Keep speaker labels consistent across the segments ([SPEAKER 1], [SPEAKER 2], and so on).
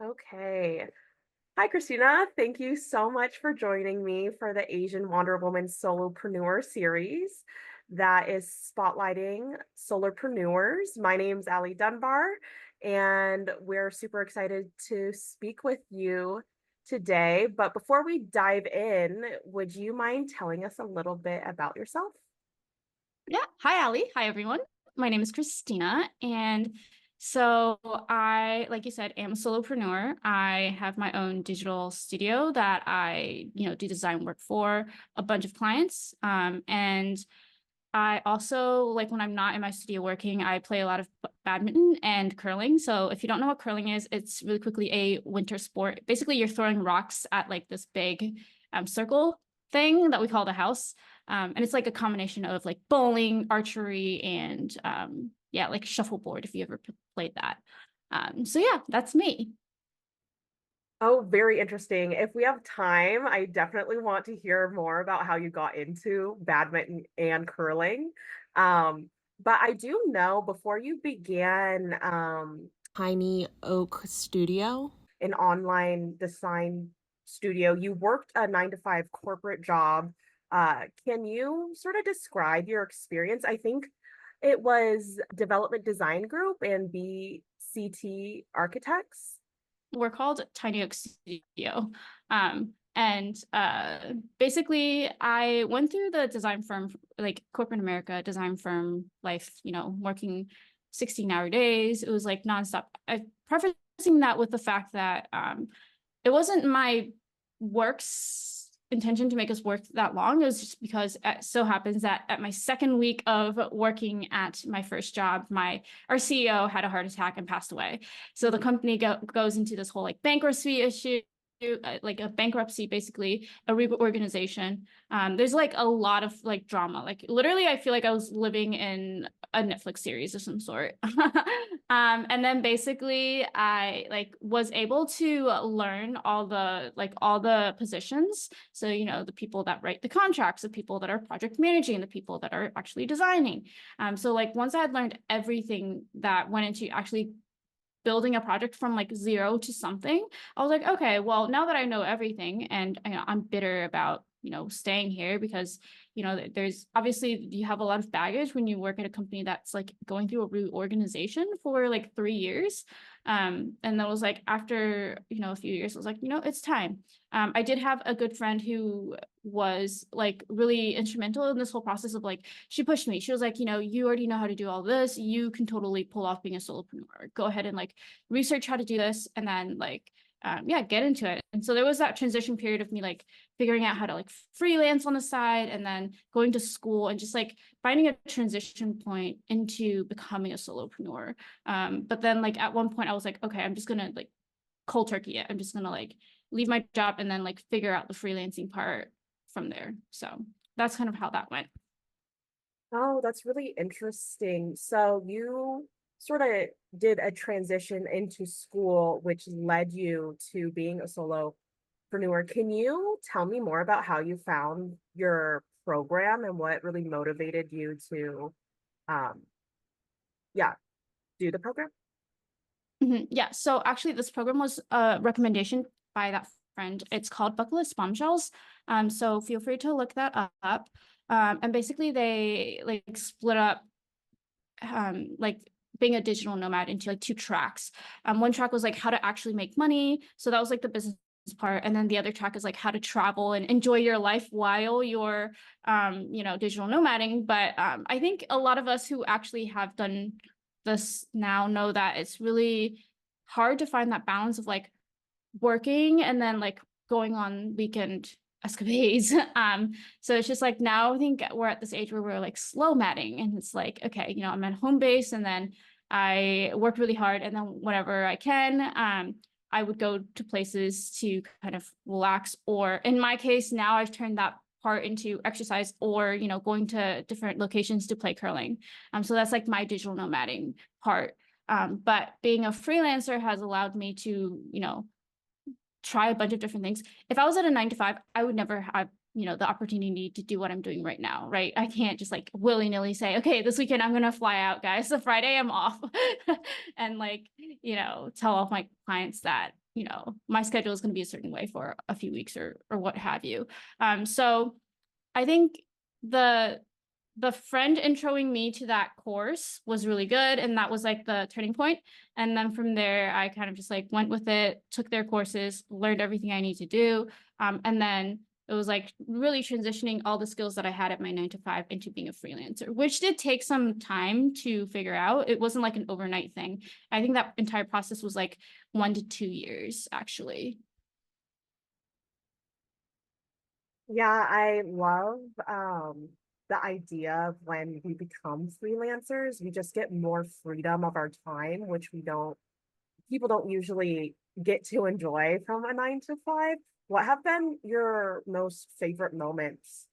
[SPEAKER 1] Okay. Hi, Christina. Thank you so much for joining me for the Asian Wonder Woman Solopreneur series that is spotlighting solopreneurs. My name's Ali Dunbar, and we're super excited to speak with you today. But before we dive in, would you mind telling us a little bit about yourself?
[SPEAKER 2] Yeah. Hi, Ali. Hi, everyone. My name is Christina. And so I, like you said, am a solopreneur. I have my own digital studio that I do design work for a bunch of clients. And I also, like when I'm not in my studio working, I play a lot of badminton and curling. So if you don't know what curling is, it's really quickly a winter sport. Basically, you're throwing rocks at like this big circle thing that we call the house. And it's like a combination of like bowling, archery, and yeah, like shuffleboard if you ever played that. So yeah, that's me.
[SPEAKER 1] Oh, very interesting. If we have time, I definitely want to hear more about how you got into badminton and curling. But I do know before you began
[SPEAKER 3] Tiny Oak Studio.
[SPEAKER 1] an online design studio, you worked a 9 to 5 corporate job. Can you sort of describe your experience? I think it was Development Design Group and BCT Architects.
[SPEAKER 2] We're called Tiny Oak Studio. And basically, I went through the design firm, like corporate America design firm life, working 16-hour days. It was like nonstop. I prefacing that with the fact that it wasn't my work's intention to make us work that long. It was just because it so happens that at my second week of working at my first job, our CEO had a heart attack and passed away. So the company goes into this whole like bankruptcy issue, like a bankruptcy, basically a reorganization. There's like a lot of like drama. Like literally, I feel like I was living in a Netflix series of some sort. And then basically, I like was able to learn all the positions. So the people that write the contracts, the people that are project managing, the people that are actually designing. So like once I had learned everything that went into actually building a project from like zero to something, I was like, okay, well, now that I know everything and I'm bitter about, staying here because, there's obviously you have a lot of baggage when you work at a company that's like going through a reorganization for like 3 years. And that was like after, a few years, I was like, it's time. I did have a good friend who was like really instrumental in this whole process of like, she pushed me. She was like, you already know how to do all this. You can totally pull off being a solopreneur. Go ahead and like research how to do this and then like yeah, get into it. And so there was that transition period of me like figuring out how to like freelance on the side and then going to school and just like finding a transition point into becoming a solopreneur. But then like at one point I was like, okay, I'm just gonna like cold turkey it. I'm just gonna like leave my job and then like figure out the freelancing part from there. So that's kind of how that went.
[SPEAKER 1] Oh, that's really interesting. So you sort of did a transition into school, which led you to being a solopreneur. Can you tell me more about how you found your program and what really motivated you to, um, yeah, do the program?
[SPEAKER 2] Yeah, so actually this program was a recommendation by that friend. It's called Bucketlist Bombshells. So feel free to look that up. And basically they like split up like being a digital nomad into like two tracks. One track was like how to actually make money. So that was like the business part. And then the other track is like how to travel and enjoy your life while you're digital nomading. But I think a lot of us who actually have done this now know that it's really hard to find that balance of like working and then like going on weekend escapades. So it's just like now I think we're at this age where we're like slow matting and it's like, okay, I'm at home base and then I work really hard and then whenever I can, I would go to places to kind of relax. Or in my case, now I've turned that part into exercise or, going to different locations to play curling. So that's like my digital nomading part. But being a freelancer has allowed me to, try a bunch of different things. If I was at a 9 to 5, I would never have, the opportunity to do what I'm doing right now, right? I can't just like willy-nilly say, okay, this weekend I'm gonna fly out, guys. The Friday I'm off. And like, tell all my clients that you know, my schedule is going to be a certain way for a few weeks or what have you. So I think the friend introing me to that course was really good. And that was like the turning point. And then from there, I kind of just like went with it, took their courses, learned everything I need to do. And then it was like really transitioning all the skills that I had at my 9 to 5 into being a freelancer, which did take some time to figure out. It wasn't like an overnight thing. I think that entire process was like 1 to 2 years, actually.
[SPEAKER 1] Yeah, I love the idea of when we become freelancers, we just get more freedom of our time, which people don't usually get to enjoy from a 9 to 5. What have been your most favorite moments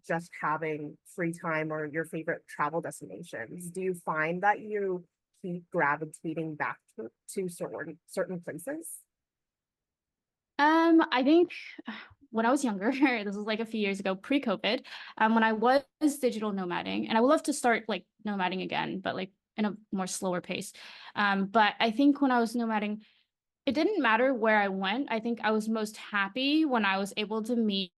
[SPEAKER 1] just having free time, or your favorite travel destinations? Do you find that you keep gravitating back to certain places?
[SPEAKER 2] I think when I was younger, this was like a few years ago, pre-COVID, when I was digital nomading, and I would love to start like nomading again, but like in a more slower pace. But I think when I was nomading, it didn't matter where I went. I think I was most happy when I was able to meet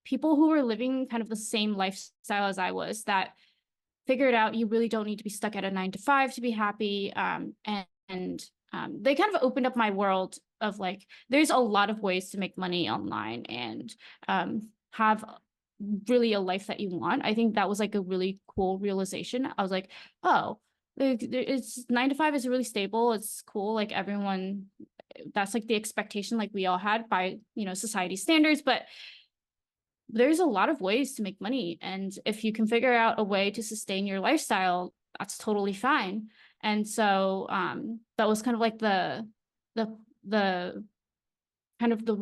[SPEAKER 2] people who were living kind of the same lifestyle as I was, that figured out you really don't need to be stuck at a 9 to 5 to be happy. And they kind of opened up my world of like, there's a lot of ways to make money online and have really a life that you want. I think that was like a really cool realization. I was like, oh, it's 9 to 5 is really stable. It's cool. Like everyone, that's like the expectation like we all had by, you know, society standards. But there's a lot of ways to make money. And if you can figure out a way to sustain your lifestyle, that's totally fine. And so that was kind of like the kind of the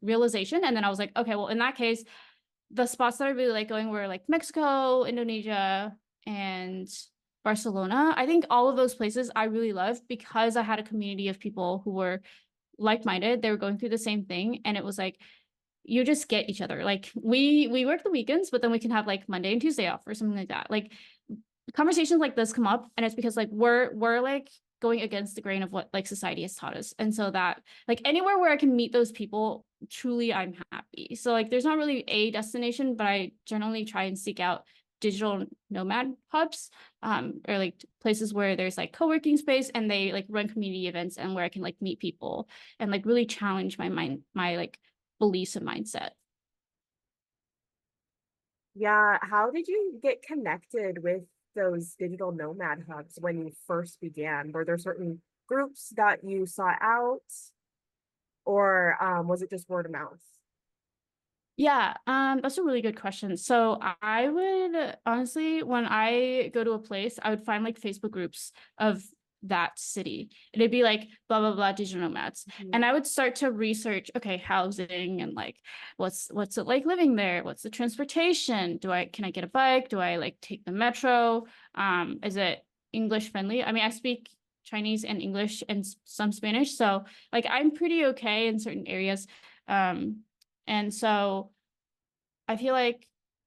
[SPEAKER 2] realization. And then I was like, okay, well, in that case, the spots that I really like going were like Mexico, Indonesia, and Barcelona. I think all of those places I really loved because I had a community of people who were like-minded. They were going through the same thing. And it was like, you just get each other. Like we work the weekends, but then we can have like Monday and Tuesday off or something like that. Like conversations like this come up, and it's because like we're like going against the grain of what like society has taught us. And so that like anywhere where I can meet those people, truly I'm happy. So like there's not really a destination, but I generally try and seek out digital nomad hubs, or like places where there's like co-working space and they like run community events, and where I can like meet people and like really challenge my mind, my like beliefs and mindset.
[SPEAKER 1] Yeah, how did you get connected with those digital nomad hubs when you first began? Were there certain groups that you sought out, or was it just word of mouth?
[SPEAKER 2] Yeah, that's a really good question. So I would honestly, when I go to a place, I would find like Facebook groups of that city. It'd be like blah blah blah digital nomads. And I would start to research, okay, housing and like what's it like living there? What's the transportation? Can I get a bike? Do I like take the metro? Is it English friendly? I mean, I speak Chinese and English and some Spanish, so like I'm pretty okay in certain areas. And so I feel like,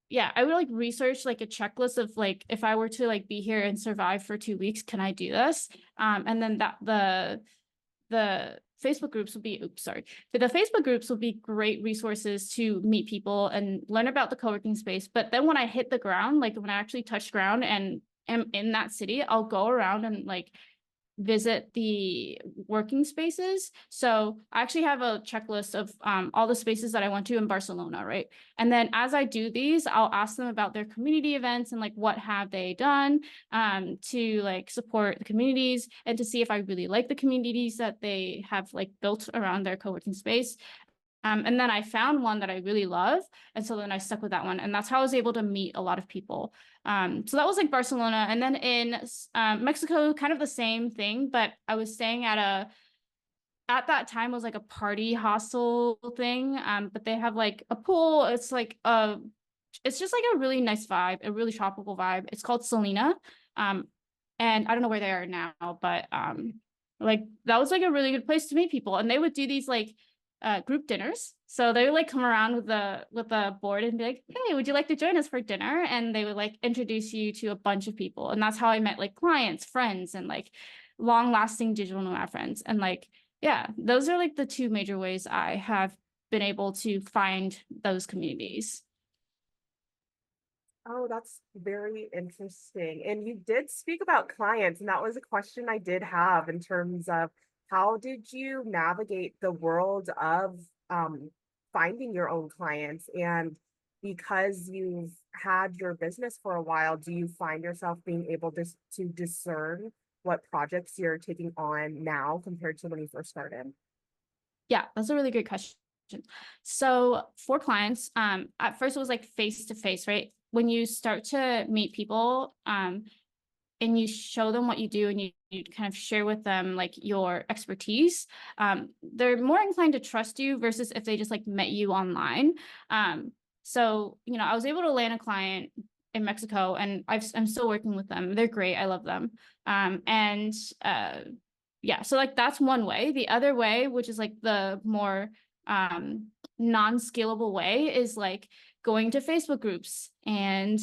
[SPEAKER 2] yeah, I would like research like a checklist of like, if I were to like be here and survive for 2 weeks, can I do this? And then the Facebook groups would be, oops, sorry. But the Facebook groups would be great resources to meet people and learn about the co-working space. But then when I hit the ground, like when I actually touch ground and am in that city, I'll go around and like visit the working spaces. So I actually have a checklist of all the spaces that I went to in Barcelona, right? And then as I do these, I'll ask them about their community events and like what have they done to like support the communities, and to see if I really like the communities that they have like built around their co-working space. And then I found one that I really love. And so then I stuck with that one. And that's how I was able to meet a lot of people. So that was like Barcelona. And then in Mexico, kind of the same thing, but I was staying at that time was like a party hostel thing. But they have like a pool. It's like it's just like a really nice vibe, a really tropical vibe. It's called Selena. And I don't know where they are now, but like that was like a really good place to meet people. And they would do these like group dinners. So they would like come around with the board and be like, hey, would you like to join us for dinner? And they would like introduce you to a bunch of people. And that's how I met like clients, friends, and like long lasting digital nomad friends. And like yeah, those are like the two major ways I have been able to find those communities.
[SPEAKER 1] Oh, that's very interesting. And you did speak about clients, and that was a question I did have in terms of how did you navigate the world of finding your own clients? And because you've had your business for a while, do you find yourself being able to discern what projects you're taking on now compared to when you first started?
[SPEAKER 2] Yeah, that's a really good question. So for clients, at first it was like face to face, right? When you start to meet people, and you show them what you do and you kind of share with them like your expertise, they're more inclined to trust you versus if they just like met you online. So, you know, I was able to land a client in Mexico and I'm still working with them. They're great. I love them. And yeah, so like that's one way. The other way, which is like the more non-scalable way, is like going to Facebook groups and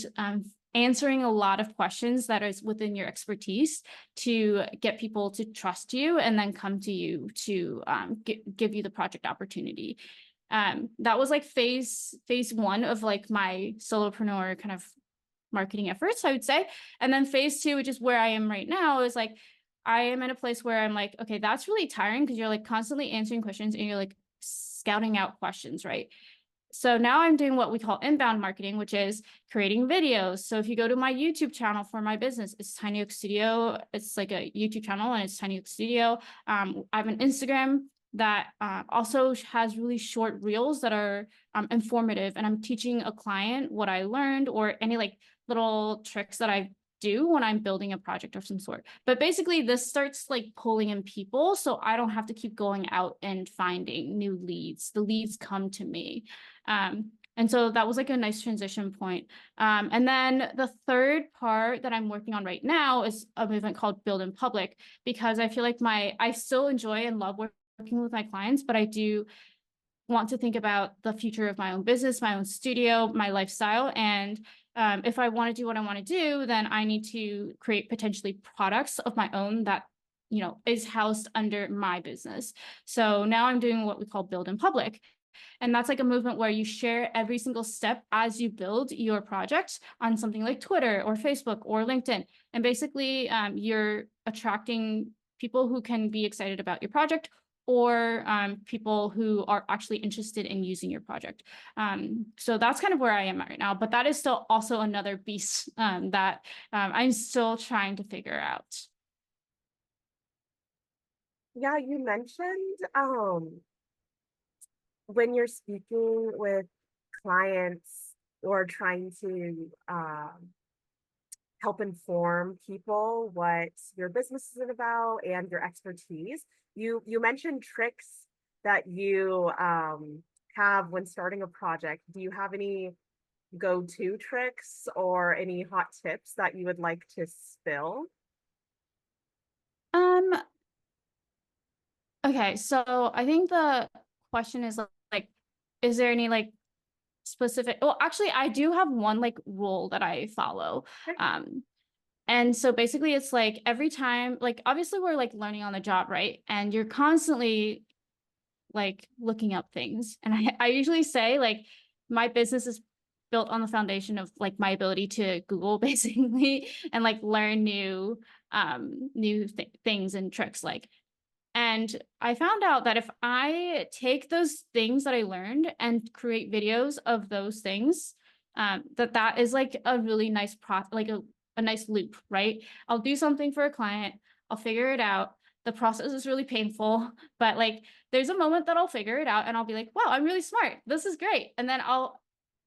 [SPEAKER 2] answering a lot of questions that is within your expertise to get people to trust you and then come to you to give you the project opportunity. That was like phase one of like my solopreneur kind of marketing efforts, I would say. And then phase two, which is where I am right now, is like I am in a place where I'm like, okay, that's really tiring because you're like constantly answering questions and you're like scouting out questions, right? So now I'm doing what we call inbound marketing, which is creating videos. So if you go to my YouTube channel for my business, it's Tiny Oak Studio. It's like a YouTube channel and it's Tiny Oak Studio. I have an Instagram that also has really short reels that are informative. And I'm teaching a client what I learned or any like little tricks that I do when I'm building a project of some sort. But basically this starts like pulling in people. So I don't have to keep going out and finding new leads. The leads come to me. And so that was like a nice transition point. And then the third part that I'm working on right now is a movement called Build in Public, because I feel like I still enjoy and love working with my clients, but I do want to think about the future of my own business, my own studio, my lifestyle. And if I want to do what I want to do, then I need to create potentially products of my own that, you know, is housed under my business. So now I'm doing what we call Build in Public. And that's like a movement where you share every single step as you build your project on something like Twitter or Facebook or LinkedIn. And basically, you're attracting people who can be excited about your project or people who are actually interested in using your project. So that's kind of where I am at right now. But that is still also another beast that I'm still trying to figure out.
[SPEAKER 1] Yeah, you mentioned when you're speaking with clients or trying to help inform people what your business is about and your expertise, you mentioned tricks that you have when starting a project. Do you have any go-to tricks or any hot tips that you would like to spill?
[SPEAKER 2] Okay, so I think the question is like, is there any like specific, well, actually I do have one like rule that I follow. And so basically it's like every time, like obviously we're like learning on the job, right? And you're constantly like looking up things. And I usually say like my business is built on the foundation of like my ability to Google basically and like learn new things and tricks like. And I found out that if I take those things that I learned and create videos of those things, that is like a really nice like a nice loop, right? I'll do something for a client, I'll figure it out. The process is really painful, but like there's a moment that I'll figure it out and I'll be like, wow, I'm really smart. This is great. And then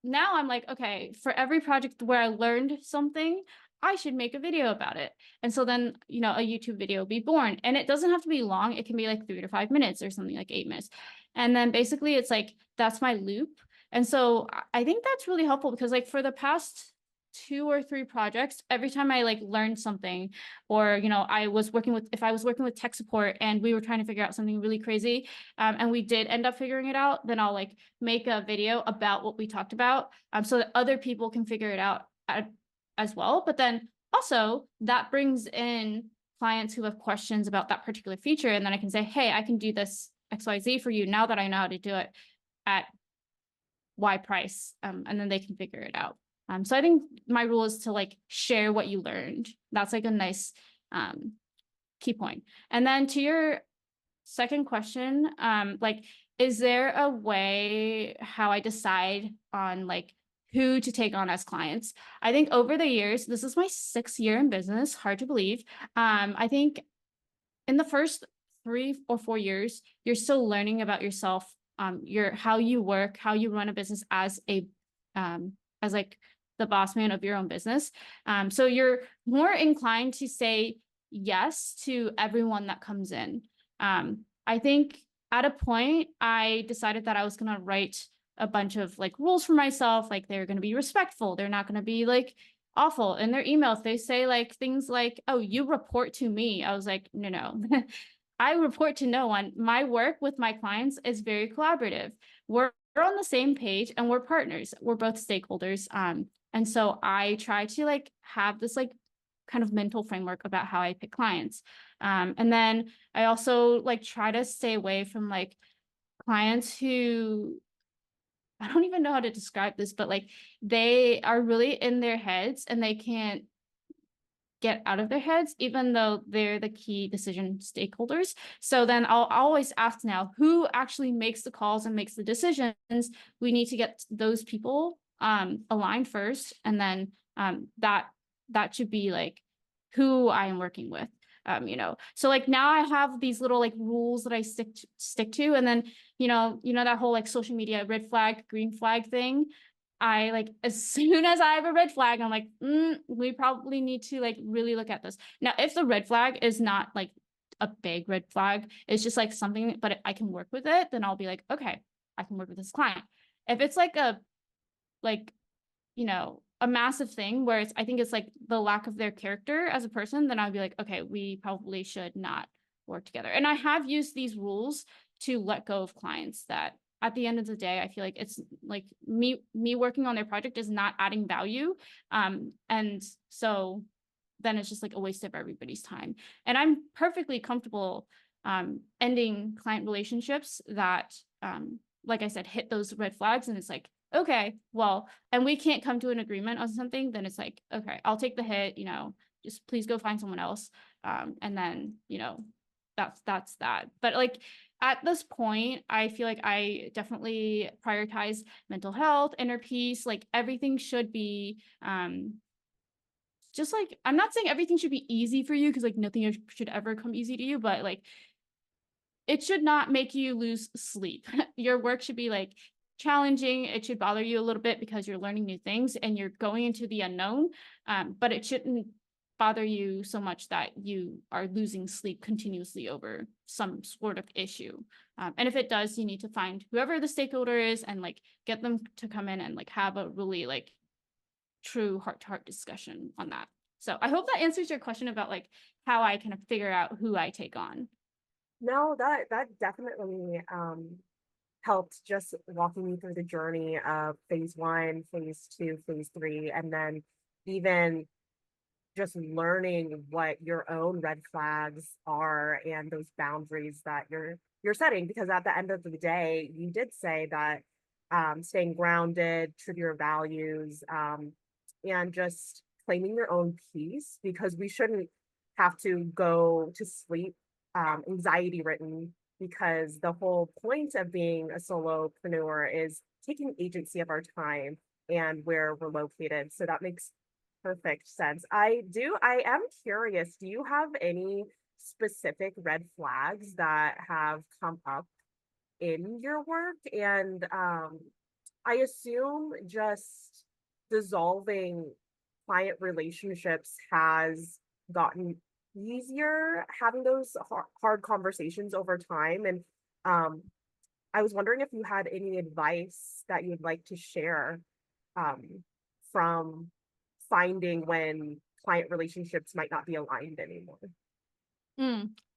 [SPEAKER 2] now I'm like, okay, for every project where I learned something, I should make a video about it. And so then, you know, a YouTube video will be born, and it doesn't have to be long. It can be like 3 to 5 minutes or something like 8 minutes. And then basically it's like, that's my loop. And so I think that's really helpful because like for the past 2 or 3 projects, every time I like learned something, or, you know, if I was working with tech support and we were trying to figure out something really crazy, and we did end up figuring it out, then I'll like make a video about what we talked about, so that other people can figure it out as well. But then also that brings in clients who have questions about that particular feature, and then I can say, hey, I can do this XYZ for you now that I know how to do it at Y price, and then they can figure it out. So I think my rule is to like share what you learned. That's like a nice key point. And then to your second question, like, is there a way how I decide on like who to take on as clients? I think over the years, this is my 6th year in business, hard to believe. I think in the first 3 or 4 years, you're still learning about yourself, how you work, how you run a business as like the boss man of your own business. So you're more inclined to say yes to everyone that comes in. I think at a point, I decided that I was going to write a bunch of like rules for myself, like they're going to be respectful. They're not going to be like awful. In their email, if they say like things like, oh, you report to me, I was like, no. I report to no one. My work with my clients is very collaborative. We're on the same page and we're partners. We're both stakeholders. And so I try to like have this like kind of mental framework about how I pick clients. And then I also like try to stay away from like clients who, I don't even know how to describe this, but like they are really in their heads and they can't get out of their heads, even though they're the key decision stakeholders. So then I'll always ask now, who actually makes the calls and makes the decisions? We need to get those people aligned first. And then that should be like who I am working with. So like now I have these little like rules that I stick to. And then, that whole like social media red flag, green flag thing. I like, as soon as I have a red flag, I'm like, we probably need to like really look at this. Now, if the red flag is not like a big red flag, it's just like something, but I can work with it, then I'll be like, okay, I can work with this client. If it's like a massive thing where I think it's like the lack of their character as a person, then I'll be like, okay, we probably should not work together. And I have used these rules to let go of clients that at the end of the day, I feel like it's like me working on their project is not adding value. And so then it's just like a waste of everybody's time. And I'm perfectly comfortable ending client relationships that, like I said, hit those red flags. And it's like, okay, well, and we can't come to an agreement on something, then it's like, okay, I'll take the hit, just please go find someone else. And then, that's that. But like, at this point, I feel like I definitely prioritize mental health, inner peace, like everything should be just like, I'm not saying everything should be easy for you because like nothing should ever come easy to you, but like it should not make you lose sleep. Your work should be like challenging. It should bother you a little bit because you're learning new things and you're going into the unknown, but it shouldn't bother you so much that you are losing sleep continuously over some sort of issue. And if it does, you need to find whoever the stakeholder is and like get them to come in and like have a really like true heart-to-heart discussion on that. So I hope that answers your question about like how I kind of figure out who I take on.
[SPEAKER 1] No, that definitely helped, just walking me through the journey of phase 1, phase 2, phase 3, and then even just learning what your own red flags are and those boundaries that you're setting. Because at the end of the day, you did say that staying grounded, true to your values, and just claiming your own peace, because we shouldn't have to go to sleep anxiety ridden, because the whole point of being a solopreneur is taking agency of our time and where we're located. So that makes perfect sense. I am curious, do you have any specific red flags that have come up in your work? And I assume just dissolving client relationships has gotten easier, having those hard conversations over time. And I was wondering if you had any advice that you'd like to share from finding when client relationships might not be aligned anymore.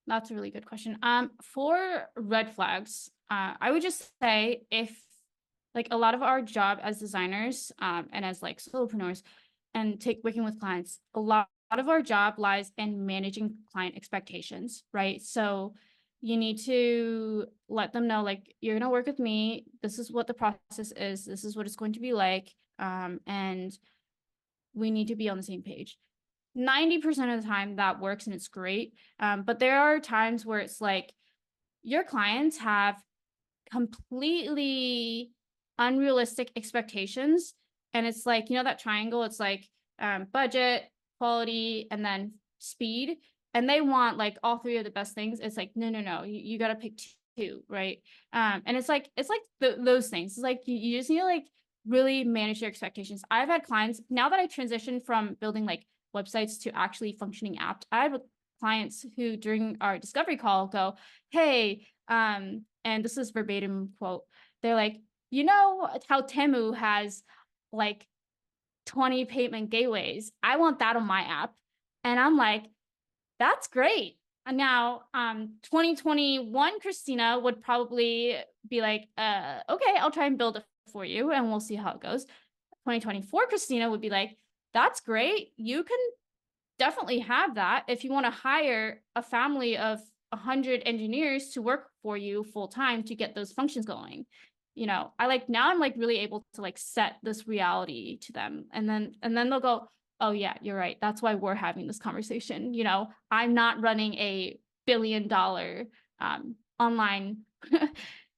[SPEAKER 2] That's a really good question. For red flags, I would just say, if like a lot of our job as designers and as like solopreneurs and working with clients, a lot of our job lies in managing client expectations, right? So you need to let them know, like, you're going to work with me. This is what the process is. This is what it's going to be like. And we need to be on the same page. 90% of the time that works and it's great. But there are times where it's like your clients have completely unrealistic expectations. And it's like, you know, that triangle, it's like budget, quality, and then speed. And they want like all three of the best things. It's like, no, you got to pick two, right? And it's like those things. It's like you just need to like really manage your expectations. I've had clients, now that I transitioned from building like websites to actually functioning apps, I have clients who during our discovery call go, hey, and this is verbatim quote, they're like, you know how Temu has like 20 payment gateways? I want that on my app. And I'm like, that's great. And now 2021 Christina would probably be like, okay, I'll try and build it for you and we'll see how it goes. 2024 Christina would be like, that's great. You can definitely have that if you want to hire a family of 100 engineers to work for you full time to get those functions going. You know, I like now I'm like really able to like set this reality to them, and then they'll go, oh yeah, you're right, that's why we're having this conversation. You know, I'm not running a $1 billion online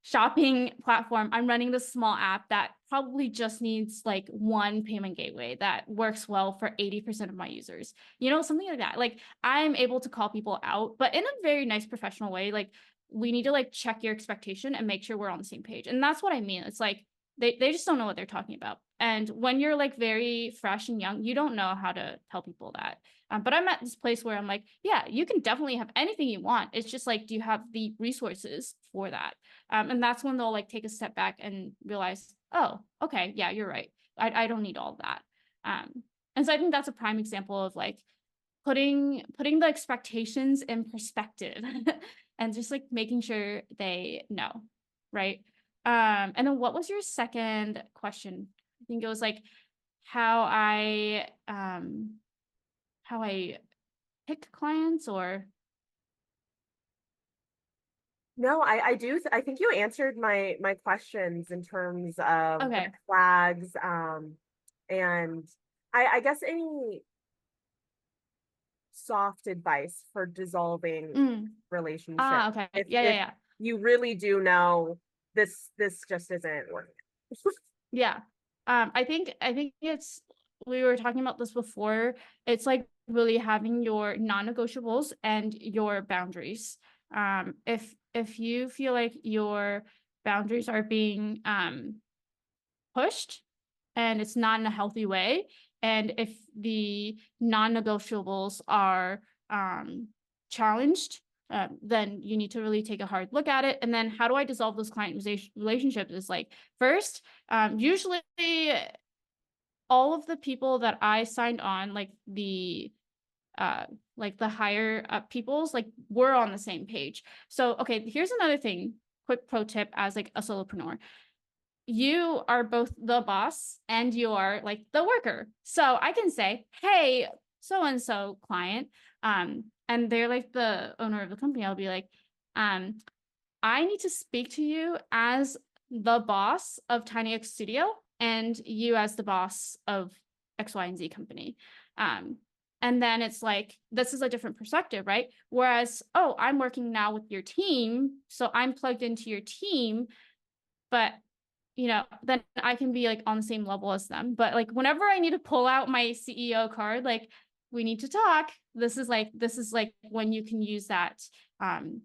[SPEAKER 2] shopping platform. I'm running this small app that probably just needs like one payment gateway that works well for 80% of my users. You know, something like that. Like I'm able to call people out, but in a very nice professional way. Like we need to like check your expectation and make sure we're on the same page. And that's what I mean. It's like they just don't know what they're talking about. And when you're like very fresh and young, you don't know how to tell people that. But I'm at this place where I'm like, yeah, you can definitely have anything you want. It's just like, do you have the resources for that? And that's when they'll like take a step back and realize, oh, okay, yeah, you're right. I don't need all of that. And so I think that's a prime example of like putting the expectations in perspective and just like making sure they know, right? And then what was your second question? I think it was like how I pick clients or
[SPEAKER 1] No, I do. I think you answered my questions in terms of
[SPEAKER 2] okay.
[SPEAKER 1] red flags, and I guess any soft advice for dissolving relationships.
[SPEAKER 2] Okay.
[SPEAKER 1] If
[SPEAKER 2] Yeah.
[SPEAKER 1] you really do know this just isn't working.
[SPEAKER 2] Yeah. I think it's, we were talking about this before. It's like really having your non-negotiables and your boundaries. If you feel like your boundaries are being pushed and it's not in a healthy way, and if the non-negotiables are challenged, then you need to really take a hard look at it. And then how do I dissolve those client relationships is like, first, usually all of the people that I signed on, like the higher up peoples, like we're on the same page. So, okay, here's another thing, quick pro tip as like a solopreneur. You are both the boss and you are like the worker. So I can say, hey, so-and-so client, and they're like the owner of the company. I'll be like, I need to speak to you as the boss of TinyX Studio and you as the boss of X, Y, and Z company. And then it's like, this is a different perspective, right? Whereas, oh, I'm working now with your team, so I'm plugged into your team, but you know, then I can be like on the same level as them. But like whenever I need to pull out my CEO card, like we need to talk. This is like when you can use that kind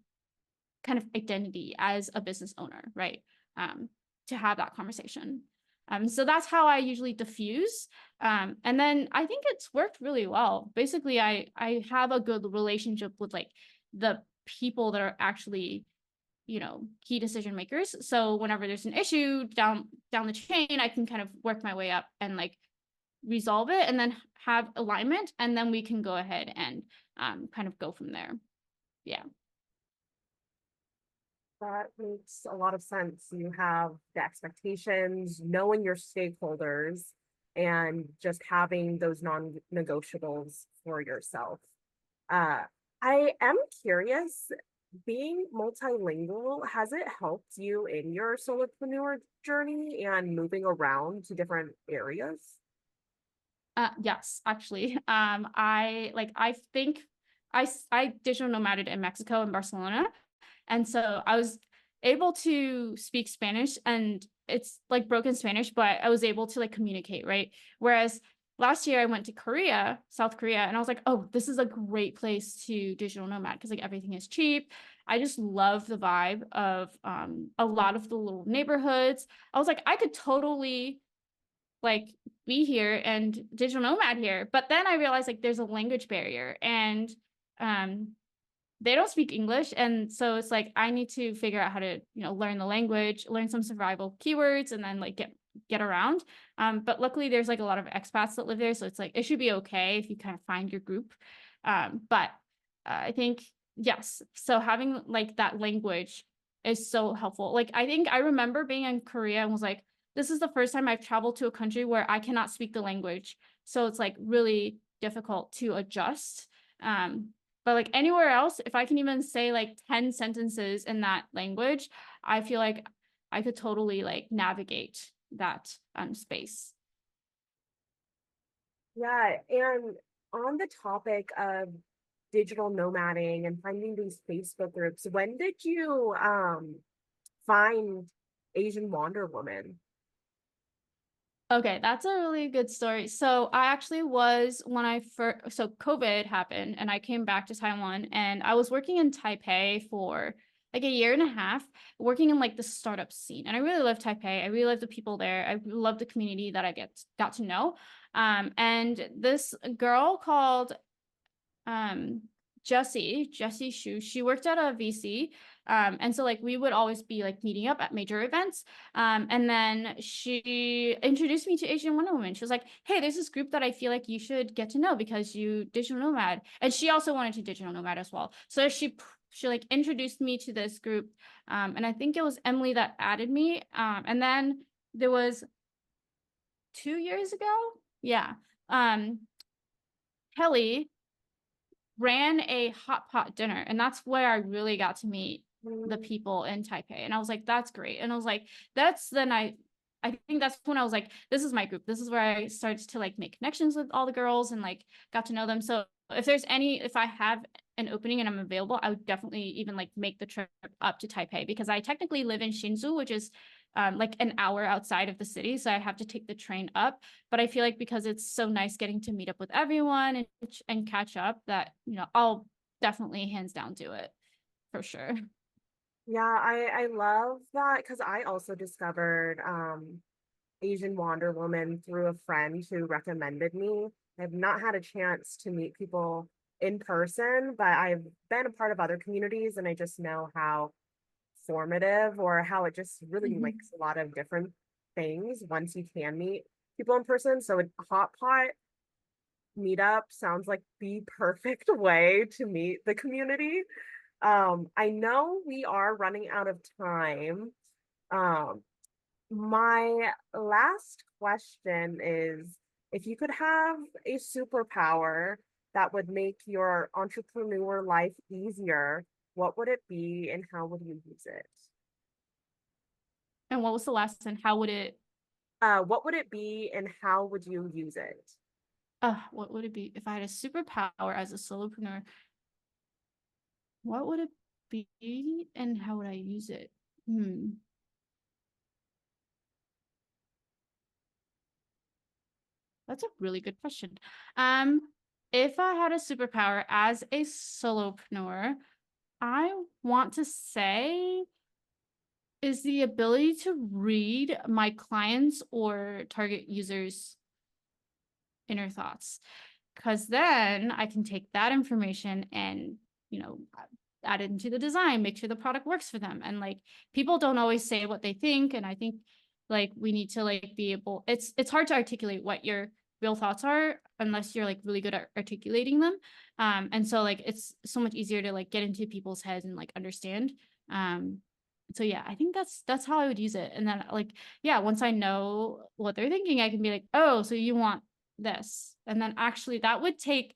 [SPEAKER 2] of identity as a business owner, right? To have that conversation. So that's how I usually diffuse. And then I think it's worked really well. Basically, I have a good relationship with like the people that are actually, you know, key decision makers. So whenever there's an issue down the chain, I can kind of work my way up and like resolve it and then have alignment. And then we can go ahead and kind of go from there. Yeah.
[SPEAKER 1] That makes a lot of sense. You have the expectations, knowing your stakeholders, and just having those non-negotiables for yourself. Uh, I am curious, being multilingual, has it helped you in your solopreneur journey and moving around to different areas?
[SPEAKER 2] Yes, actually. I think I digital nomaded in Mexico and Barcelona. And so I was able to speak Spanish, and it's like broken Spanish, but I was able to like communicate, right? Whereas last year I went to Korea, South Korea, and I was like, oh, this is a great place to digital nomad because like everything is cheap. I just love the vibe of a lot of the little neighborhoods. I was like, I could totally like be here and digital nomad here. But then I realized like there's a language barrier, and um they don't speak English. And so it's like I need to figure out how to, learn the language, learn some survival keywords, and then like get around. But luckily there's like a lot of expats that live there. So it's like it should be okay if you kind of find your group. But I think yes. So having like that language is so helpful. Like I think I remember being in Korea and was like, this is the first time I've traveled to a country where I cannot speak the language. So it's like really difficult to adjust. But like anywhere else, if I can even say like 10 sentences in that language, I feel like I could totally like navigate that space.
[SPEAKER 1] Yeah, and on the topic of digital nomading and finding these Facebook groups, when did you find Asian Wonder Woman?
[SPEAKER 2] Okay, that's a really good story. So I actually was when I first, so COVID happened and I came back to Taiwan, and I was working in Taipei for like a year and a half, working in like the startup scene. And I really love Taipei. I really love the people there. I love the community that I got to know. And this girl called um Jessie Shu, she worked at a VC. And so like we would always be like meeting up at major events. And then she introduced me to Asian Wonder Woman. She was like, hey, there's this group that I feel like you should get to know because you digital nomad. And she also wanted to digital nomad as well. So she like introduced me to this group. And I think it was Emily that added me. And then there was 2 years ago. Yeah. Um, Kelly ran a hot pot dinner, and that's where I really got to meet the people in Taipei. And I was like, that's great. And I was like, I think that's when I was like, this is my group. This is where I started to like make connections with all the girls and like got to know them. So if I have an opening and I'm available, I would definitely even like make the trip up to Taipei, because I technically live in Hsinchu, which is like an hour outside of the city. So I have to take the train up. But I feel like because it's so nice getting to meet up with everyone and catch up, that, I'll definitely hands down do it for sure.
[SPEAKER 1] Yeah, I love that because I also discovered Asian Wonder Woman through a friend who recommended me. I've not had a chance to meet people in person, but I've been a part of other communities, and I just know how formative, or how it just really
[SPEAKER 2] Mhm.
[SPEAKER 1] makes a lot of different things once you can meet people in person. So a hot pot meetup sounds like the perfect way to meet the community. I know we are running out of time. Um, my last question is, if you could have a superpower that would make your entrepreneur life easier, what would it be and how would you use it?
[SPEAKER 2] And what was the last one? How would it,
[SPEAKER 1] What would it be and how would you use it?
[SPEAKER 2] what would it be if I had a superpower as a solopreneur? What would it be and how would I use it? That's a really good question. Um, if I had a superpower as a solopreneur, I want to say is the ability to read my clients or target users' inner thoughts. Because then I can take that information and, add it into the design, make sure the product works for them. And like people don't always say what they think. And I think like we need to like be able, it's hard to articulate what your real thoughts are unless you're like really good at articulating them. And so like it's so much easier to like get into people's heads and like understand. So yeah, I think that's how I would use it. And then like, yeah, once I know what they're thinking, I can be like, oh, so you want this. And then actually that would take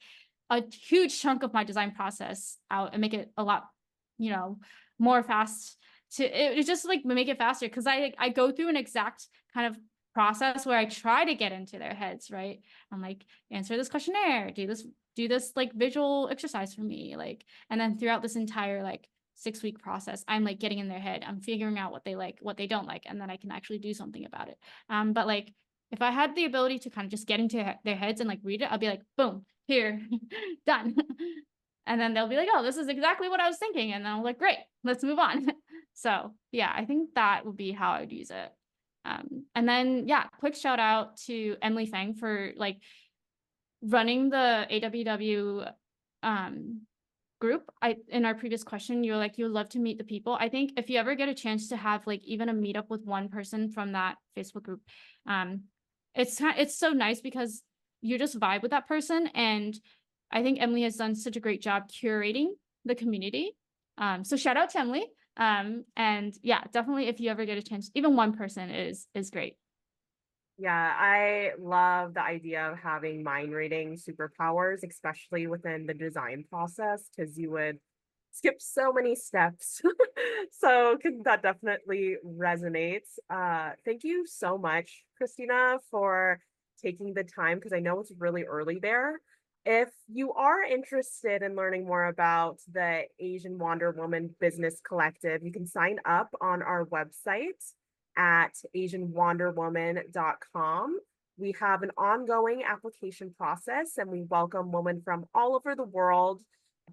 [SPEAKER 2] a huge chunk of my design process out and make it a lot, you know, more fast it just like make it faster. Cause I go through an exact kind of process where I try to get into their heads, right? I'm like, answer this questionnaire, do this like visual exercise for me. Like, and then throughout this entire like 6-week process, I'm like getting in their head, I'm figuring out what they like, what they don't like, and then I can actually do something about it. But like if I had the ability to kind of just get into their heads and like read it, I'll be like, boom, here, done. And then they'll be like, oh, this is exactly what I was thinking. And then I'm like, great, let's move on. So yeah, I think that would be how I would use it. And then yeah, quick shout out to Emily Feng for like running the AWW group. In our previous question, you're like, you would love to meet the people. I think if you ever get a chance to have like even a meetup with one person from that Facebook group, it's so nice because you just vibe with that person. And I think Emily has done such a great job curating the community. So shout out to Emily. And yeah, definitely if you ever get a chance, even one person is great.
[SPEAKER 1] Yeah, I love the idea of having mind reading superpowers, especially within the design process, because you would skip so many steps. So that definitely resonates. Thank you so much, Christina, for taking the time because I know it's really early there. If you are interested in learning more about the Asian Wonder Woman Business Collective, you can sign up on our website at asianwonderwoman.com. We have an ongoing application process and we welcome women from all over the world,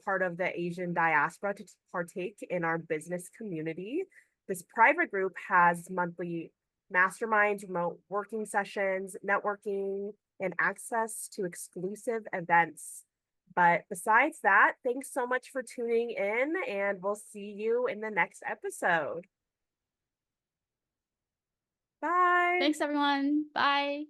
[SPEAKER 1] part of the Asian diaspora, to partake in our business community. This private group has monthly masterminds, remote working sessions, networking, and access to exclusive events. But besides that, thanks so much for tuning in, and we'll see you in the next episode. Bye.
[SPEAKER 2] Thanks everyone. Bye.